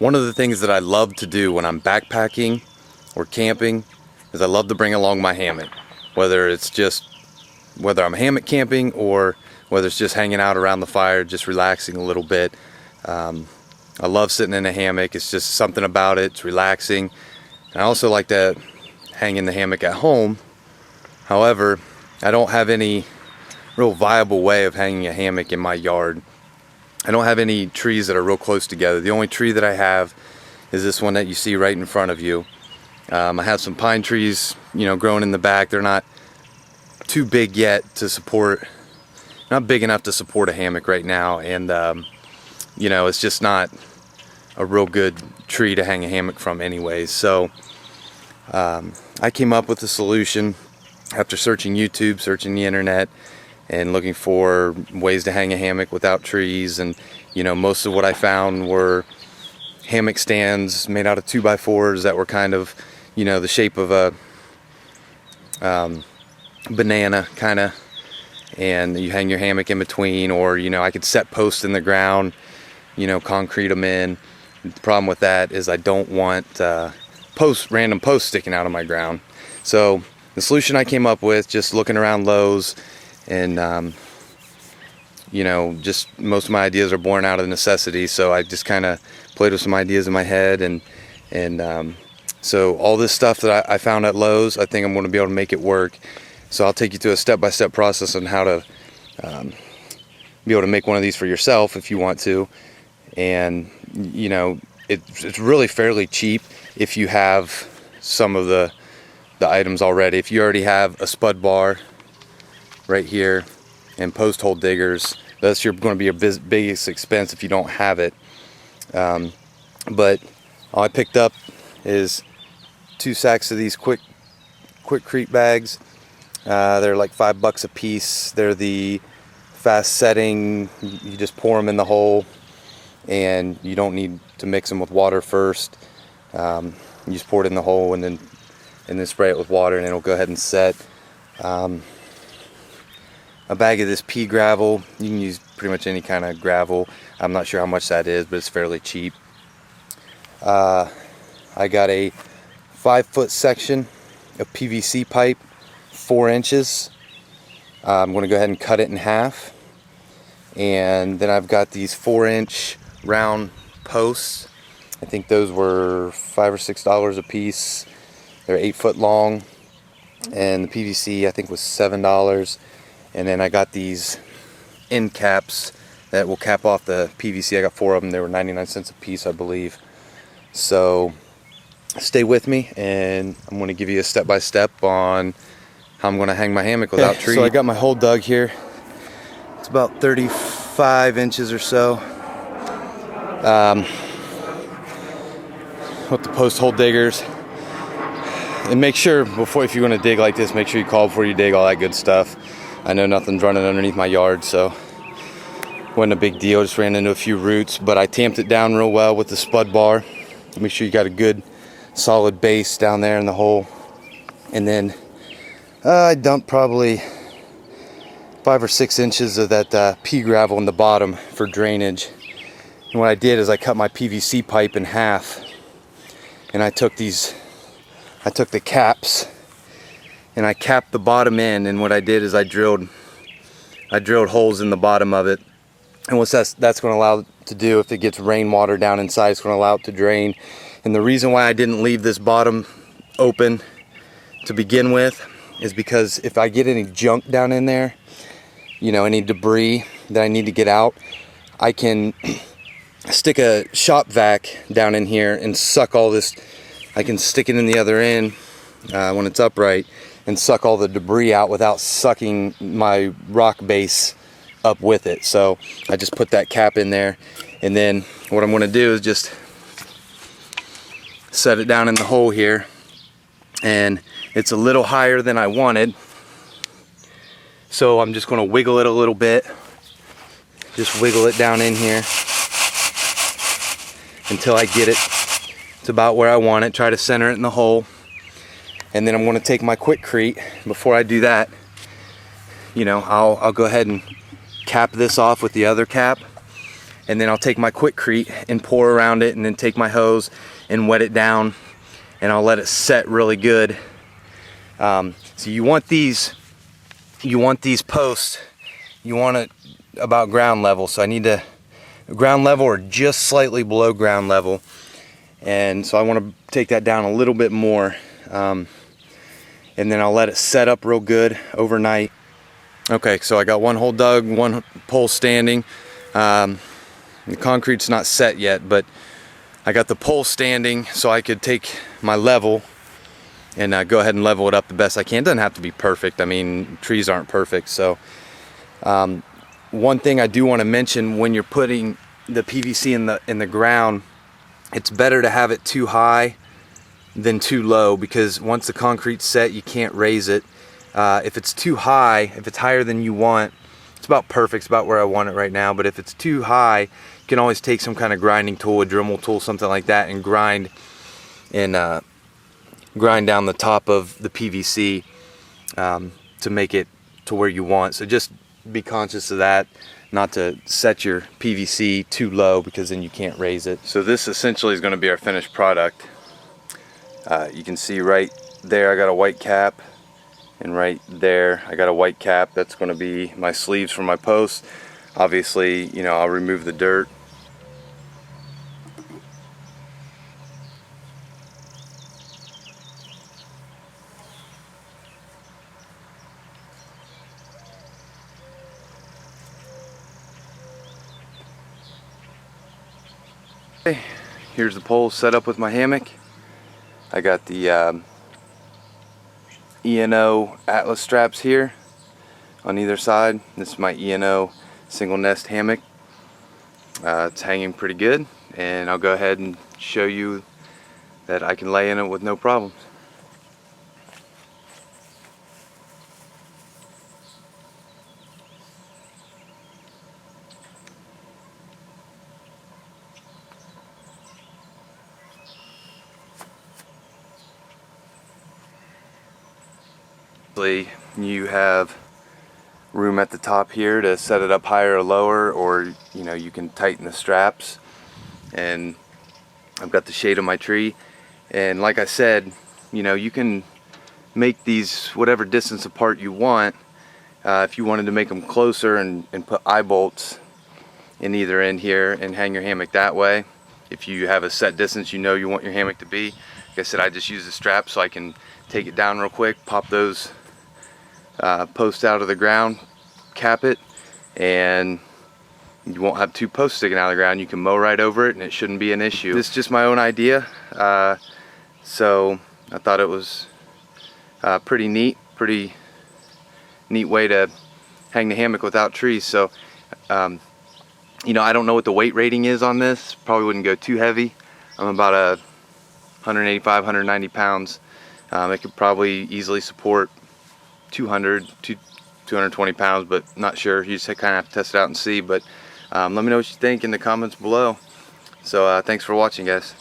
One of the things that I love to do when I'm backpacking or camping is I love to bring along my hammock. Whether I'm hammock camping or whether it's just hanging out around the fire, just relaxing a little bit. I love sitting in a hammock. It's just something about it. It's relaxing. And I also like to hang in the hammock at home. However, I don't have any real viable way of hanging a hammock in my yard. I don't have any trees that are real close together. The only tree that I have is this one that you see right in front of you. I have some pine trees, growing in the back. They're not too big yet to support, not big enough to support a hammock right now. And, it's just not a real good tree to hang a hammock from anyways. So I came up with a solution after searching YouTube, searching the internet, and looking for ways to hang a hammock without trees. And most of what I found were hammock stands made out of 2x4s that were kind of the shape of a banana kind of, and you hang your hammock in between. Or I could set posts in the ground, concrete them in. The problem with that is I don't want random posts sticking out of my ground. So the solution I came up with, just looking around Lowe's, and just most of my ideas are born out of necessity. So I just kind of played with some ideas in my head, and so all this stuff that I found at Lowe's, I think I'm going to be able to make it work. So I'll take you through a step-by-step process on how to be able to make one of these for yourself if you want to. And it's really fairly cheap if you have some of the items already. If you already have a spud bar right here and post hole diggers, that's going to be your biggest expense if you don't have it. But all I picked up is 2 sacks of these quickcrete bags. They're like $5 a piece. They're the fast setting. You just pour them in the hole, and you don't need to mix them with water first. You just pour it in the hole and then spray it with water, and it'll go ahead and set. A bag of this pea gravel. You can use pretty much any kind of gravel. I'm not sure how much that is, but it's fairly cheap. I got a 5-foot section of PVC pipe, 4 inches. I'm going to go ahead and cut it in half. And then I've got these 4-inch round posts. I think those were $5 or $6 a piece. They're 8 foot long, and the PVC I think was $7. And then I got these end caps that will cap off the PVC. I got 4 of them. They were 99 cents a piece, I believe. So stay with me, and I'm going to give you a step-by-step on how I'm going to hang my hammock without trees. So I got my hole dug here. It's about 35 inches or so. With the post hole diggers. And make sure, if you're going to dig like this, make sure you call before you dig, all that good stuff. I know nothing's running underneath my yard, so wasn't a big deal. Just ran into a few roots, but I tamped it down real well with the spud bar. Make sure you got a good solid base down there in the hole. And then I dumped probably 5 or 6 inches of that pea gravel in the bottom for drainage. And what I did is I cut my PVC pipe in half, and I took the caps and I capped the bottom end. And what I did is I drilled holes in the bottom of it. And what that's going to allow it to do, if it gets rainwater down inside, it's going to allow it to drain. And the reason why I didn't leave this bottom open to begin with is because if I get any junk down in there, any debris that I need to get out, I can stick a shop vac down in here and suck all this. I can stick it in the other end when it's upright and suck all the debris out without sucking my rock base up with it. So I just put that cap in there, and then what I'm going to do is just set it down in the hole here. And it's a little higher than I wanted, so I'm just going to wiggle it a little bit. Just wiggle it down in here until I get it to about where I want it. Try to center it in the hole, and then I'm going to take my quickcrete. Before I do that, I'll go ahead and cap this off with the other cap, and then I'll take my Quikrete and pour around it, and then take my hose and wet it down, and I'll let it set really good. So you want these posts, you want it about ground level. So I need to ground level or just slightly below ground level, and so I want to take that down a little bit more, and then I'll let it set up real good overnight. Okay, so I got one hole dug, one pole standing. The concrete's not set yet, but I got the pole standing so I could take my level and go ahead and level it up the best I can. It doesn't have to be perfect. I mean, trees aren't perfect. So one thing I do want to mention, when you're putting the PVC in the ground, it's better to have it too high than too low, because once the concrete's set, you can't raise it. If it's too high, if it's higher than you want, it's about perfect, it's about where I want it right now. But if it's too high, you can always take some kind of grinding tool, a Dremel tool, something like that, and grind down the top of the PVC to make it to where you want. So just be conscious of that, not to set your PVC too low, because then you can't raise it. So this essentially is going to be our finished product. You can see right there I got a white cap, and right there I got a white cap. That's going to be my sleeves for my posts. Obviously, you know, I'll remove the dirt. Okay, here's the pole set up with my hammock. I got the E&O Atlas straps here on either side. This is my E&O single nest hammock. It's hanging pretty good, and I'll go ahead and show you that I can lay in it with no problems. You have room at the top here to set it up higher or lower, or you know, you can tighten the straps. And I've got the shade of my tree, and like I said, you know, you can make these whatever distance apart you want. If you wanted to make them closer and put eye bolts in either end here and hang your hammock that way, if you have a set distance you know you want your hammock to be. Like I said, I just use the strap so I can take it down real quick, pop those posts out of the ground, cap it, and you won't have two posts sticking out of the ground. You can mow right over it and it shouldn't be an issue. This is just my own idea, so I thought it was pretty neat way to hang the hammock without trees. So you know, I don't know what the weight rating is on this. Probably wouldn't go too heavy. I'm about 185, 190 pounds. It could probably easily support 200 to 220 pounds, but not sure. You just kind of have to test it out and see. But let me know what you think in the comments below. So thanks for watching, guys.